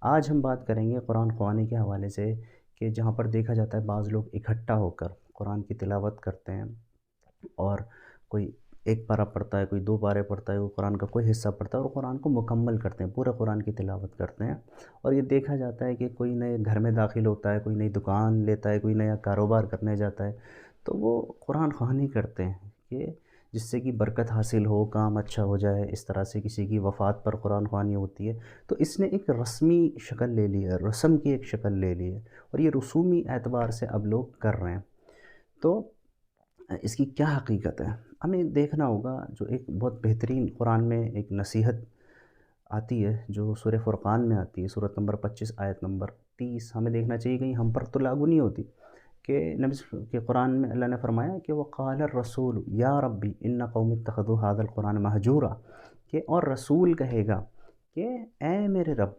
آج ہم بات کریں گے قرآن خوانی کے حوالے سے کہ جہاں پر دیکھا جاتا ہے بعض لوگ اکٹھا ہو کر قرآن کی تلاوت کرتے ہیں، اور کوئی ایک پارہ پڑھتا ہے، کوئی دو پارے پڑھتا ہے، وہ قرآن کا کوئی حصہ پڑھتا ہے اور قرآن کو مکمل کرتے ہیں، پورے قرآن کی تلاوت کرتے ہیں۔ اور یہ دیکھا جاتا ہے کہ کوئی نئے گھر میں داخل ہوتا ہے، کوئی نئی دکان لیتا ہے، کوئی نیا کاروبار کرنے جاتا ہے تو وہ قرآن خوانی کرتے ہیں کہ جس سے کہ برکت حاصل ہو، کام اچھا ہو جائے، اس طرح سے کسی کی وفات پر قرآن خوانی ہوتی ہے تو اس نے ایک رسمی شکل لے لی ہے، رسم کی ایک شکل لے لی ہے، اور یہ رسومی اعتبار سے اب لوگ کر رہے ہیں۔ تو اس کی کیا حقیقت ہے؟ ہمیں دیکھنا ہوگا، جو ایک بہت بہترین قرآن میں ایک نصیحت آتی ہے جو سورہ فرقان میں آتی ہے، سورۃ نمبر 25 آیت نمبر 30، ہمیں دیکھنا چاہیے کہیں ہم پر تو لاگو نہیں ہوتی کہ کہ قرآن میں اللہ نے فرمایا کہ وقال الرسول یا ربی ان قوم اتخذوا هذا القرآن مہجورا، کہ اور رسول کہے گا کہ اے میرے رب،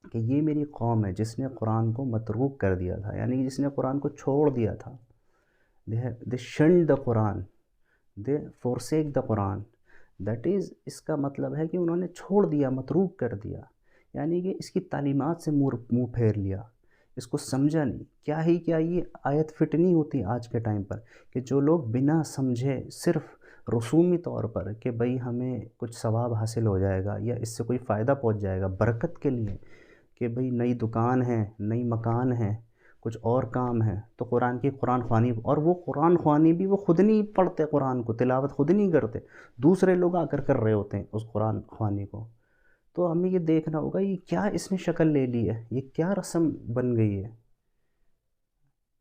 کہ یہ میری قوم ہے جس نے قرآن کو متروک کر دیا تھا، یعنی جس نے قرآن کو چھوڑ دیا تھا۔ they shunned the Quran, they forsake the Quran, that is, اس کا مطلب ہے کہ انہوں نے چھوڑ دیا، متروک کر دیا، یعنی کہ اس کی تعلیمات سے منہ پھیر لیا، اس کو سمجھا نہیں۔ کیا ہی کیا یہ آیت فٹ نہیں ہوتی آج کے ٹائم پر کہ جو لوگ بنا سمجھے صرف رسومی طور پر کہ بھئی ہمیں کچھ ثواب حاصل ہو جائے گا یا اس سے کوئی فائدہ پہنچ جائے گا برکت کے لیے، کہ بھئی نئی دکان ہے، نئی مکان ہے، کچھ اور کام ہے تو قرآن خوانی، اور وہ قرآن خوانی بھی وہ خود نہیں پڑھتے، قرآن کو تلاوت خود نہیں کرتے، دوسرے لوگ آ کر رہے ہوتے ہیں اس قرآن خوانی کو۔ تو ہمیں یہ دیکھنا ہوگا یہ کیا اس نے شکل لے لی ہے، یہ کیا رسم بن گئی ہے۔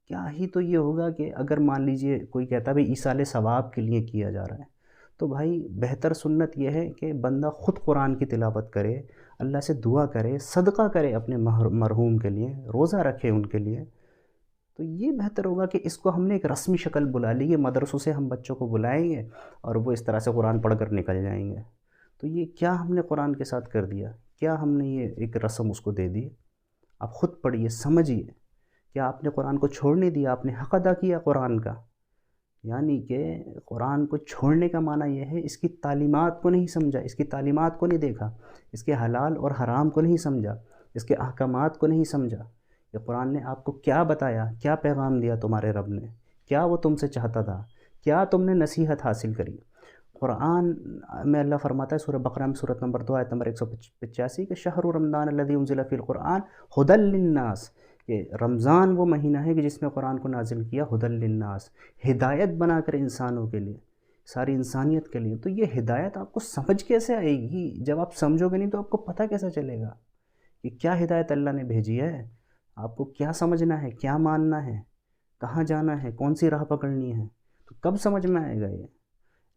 کیا ہی تو یہ ہوگا کہ اگر مان لیجئے کوئی کہتا ہے بھئی ایصال ثواب کے لیے کیا جا رہا ہے، تو بھائی بہتر سنت یہ ہے کہ بندہ خود قرآن کی تلاوت کرے، اللہ سے دعا کرے، صدقہ کرے اپنے مرحوم کے لیے، روزہ رکھے ان کے لیے۔ تو یہ بہتر ہوگا کہ اس کو ہم نے ایک رسمی شکل بلا لی ہے، مدرسوں سے ہم بچوں کو بلائیں گے اور وہ اس طرح سے قرآن پڑھ کر نکل جائیں گے۔ تو یہ کیا ہم نے قرآن کے ساتھ کر دیا؟ کیا ہم نے یہ ایک رسم اس کو دے دی؟ آپ خود پڑھیے، سمجھیے، کیا آپ نے قرآن کو چھوڑ نہیں دیا؟ آپ نے حق ادا کیا قرآن کا، یعنی کہ قرآن کو چھوڑنے کا معنی یہ ہے اس کی تعلیمات کو نہیں سمجھا، اس کی تعلیمات کو نہیں دیکھا، اس کے حلال اور حرام کو نہیں سمجھا، اس کے احکامات کو نہیں سمجھا کہ قرآن نے آپ کو کیا بتایا، کیا پیغام دیا تمہارے رب نے، کیا وہ تم سے چاہتا تھا، کیا تم نے نصیحت حاصل کری۔ قرآن میں اللہ فرماتا ہے سورہ بقرہ میں سورۃ نمبر 2 آیت نمبر 185 کہ شہر رمضان الذی انزل فی القرآن ھدی للناس، کہ رمضان وہ مہینہ ہے کہ جس میں قرآن کو نازل کیا ھدی للناس، ہدایت بنا کر انسانوں کے لیے، ساری انسانیت کے لیے۔ تو یہ ہدایت آپ کو سمجھ کیسے آئے گی؟ جب آپ سمجھو گے نہیں تو آپ کو پتہ کیسے چلے گا کہ کیا ہدایت اللہ نے بھیجی ہے؟ آپ کو کیا سمجھنا ہے، کیا ماننا ہے، کہاں جانا ہے، کون سی راہ پکڑنی ہے، تو کب سمجھ میں آئے گا یہ؟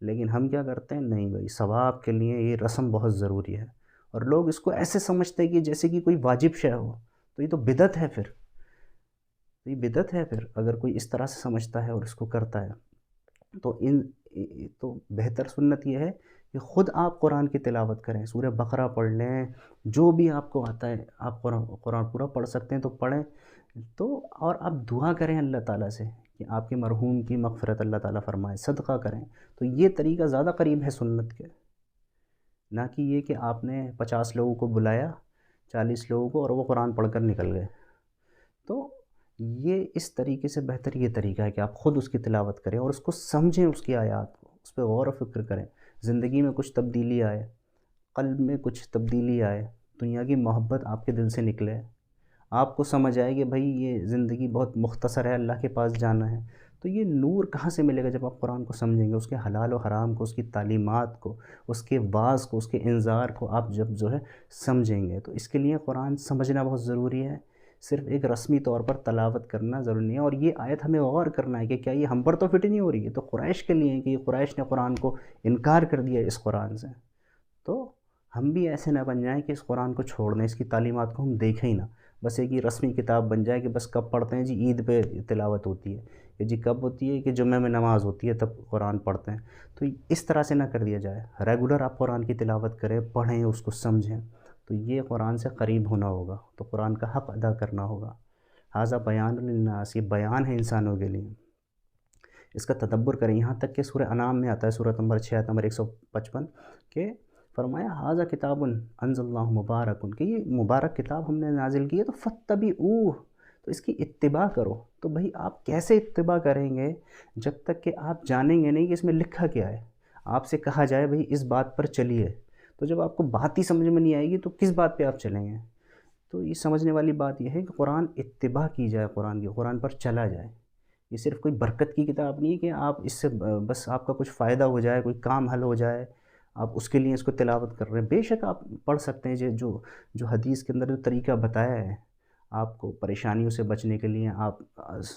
لیکن ہم کیا کرتے ہیں، نہیں بھائی ثواب کے لیے یہ رسم بہت ضروری ہے، اور لوگ اس کو ایسے سمجھتے ہیں کہ جیسے کہ کوئی واجب شے ہو، تو یہ تو بدعت ہے پھر، یہ بدعت ہے پھر اگر کوئی اس طرح سے سمجھتا ہے اور اس کو کرتا ہے۔ تو بہتر سنت یہ ہے کہ خود آپ قرآن کی تلاوت کریں، سورہ بقرہ پڑھ لیں، جو بھی آپ کو آتا ہے، آپ قرآن پورا پڑھ سکتے ہیں تو پڑھیں، تو اور آپ دعا کریں اللہ تعالیٰ سے کہ آپ کے مرحوم کی مغفرت اللہ تعالیٰ فرمائے، صدقہ کریں۔ تو یہ طریقہ زیادہ قریب ہے سنت کے، نہ کہ یہ کہ آپ نے 50 لوگوں کو بلایا، 40 لوگوں کو، اور وہ قرآن پڑھ کر نکل گئے۔ تو یہ اس طریقے سے بہتر یہ طریقہ ہے کہ آپ خود اس کی تلاوت کریں اور اس کو سمجھیں، اس کی آیات کو، اس پہ غور و فکر کریں، زندگی میں کچھ تبدیلی آئے، قلب میں کچھ تبدیلی آئے، دنیا کی محبت آپ کے دل سے نکلے، آپ کو سمجھ آئے کہ بھائی یہ زندگی بہت مختصر ہے، اللہ کے پاس جانا ہے۔ تو یہ نور کہاں سے ملے گا؟ جب آپ قرآن کو سمجھیں گے، اس کے حلال و حرام کو، اس کی تعلیمات کو، اس کے واعظ کو، اس کے انذار کو آپ جب جو ہے سمجھیں گے۔ تو اس کے لیے قرآن سمجھنا بہت ضروری ہے، صرف ایک رسمی طور پر تلاوت کرنا ضروری نہیں ہے۔ اور یہ آیت ہمیں غور کرنا ہے کہ کیا یہ ہم پر تو فٹ نہیں ہو رہی ہے، تو قریش کے لیے ہے کہ یہ قریش نے قرآن کو انکار کر دیا اس قرآن سے، تو ہم بھی ایسے نہ بن جائیں کہ اس قرآن کو چھوڑ دیں، اس کی تعلیمات کو ہم دیکھیں ہی نہ، بس ایک یہ رسمی کتاب بن جائے کہ بس کب پڑھتے ہیں جی عید پہ تلاوت ہوتی ہے، کہ جی کب ہوتی ہے کہ جمعہ میں نماز ہوتی ہے تب قرآن پڑھتے ہیں۔ تو اس طرح سے نہ کر دیا جائے، ریگولر آپ قرآن کی تلاوت کریں، پڑھیں، اس کو سمجھیں، تو یہ قرآن سے قریب ہونا ہوگا، تو قرآن کا حق ادا کرنا ہوگا۔ ھذا بیان للناس، یہ بیان ہے انسانوں کے لیے، اس کا تدبر کریں۔ یہاں تک کہ سورہ انعام میں آتا ہے، سورۃ نمبر 6 آیت نمبر 155 کہ فرمایا ھذا کتاب انزلناہ مبارک، کہ یہ مبارک کتاب ہم نے نازل کی ہے تو فاتبعوہ، تو اس کی اتباع کرو۔ تو بھئی آپ کیسے اتباع کریں گے جب تک کہ آپ جانیں گے نہیں کہ اس میں لکھا کیا ہے؟ آپ سے کہا جائے بھئی اس بات پر چلیے، تو جب آپ کو بات ہی سمجھ میں نہیں آئے گی تو کس بات پہ آپ چلیں گے؟ تو یہ سمجھنے والی بات یہ ہے کہ قرآن اتباع کی جائے، قرآن کی، قرآن پر چلا جائے۔ یہ صرف کوئی برکت کی کتاب نہیں ہے کہ آپ اس سے بس آپ کا کچھ فائدہ ہو جائے، کوئی کام حل ہو جائے، آپ اس کے لیے اس کو تلاوت کر رہے ہیں۔ بے شک آپ پڑھ سکتے ہیں، جو حدیث کے اندر جو طریقہ بتایا ہے آپ کو پریشانیوں سے بچنے کے لیے، آپ بعض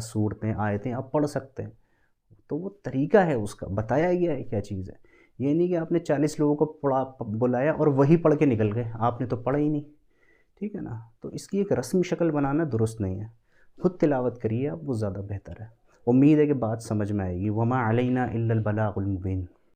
صورتیں آیتیں آپ پڑھ سکتے ہیں، تو وہ طریقہ ہے اس کا، بتایا گیا ہے کیا چیز ہے۔ یہ نہیں کہ آپ نے 40 لوگوں کو بلایا اور وہی پڑھ کے نکل گئے، آپ نے تو پڑھا ہی نہیں، ٹھیک ہے نا؟ تو اس کی ایک رسمی شکل بنانا درست نہیں ہے، خود تلاوت کریے آپ، وہ زیادہ بہتر ہے۔ امید ہے کہ بات سمجھ میں آئے گی۔ وما علینا الا البلاغ المبین۔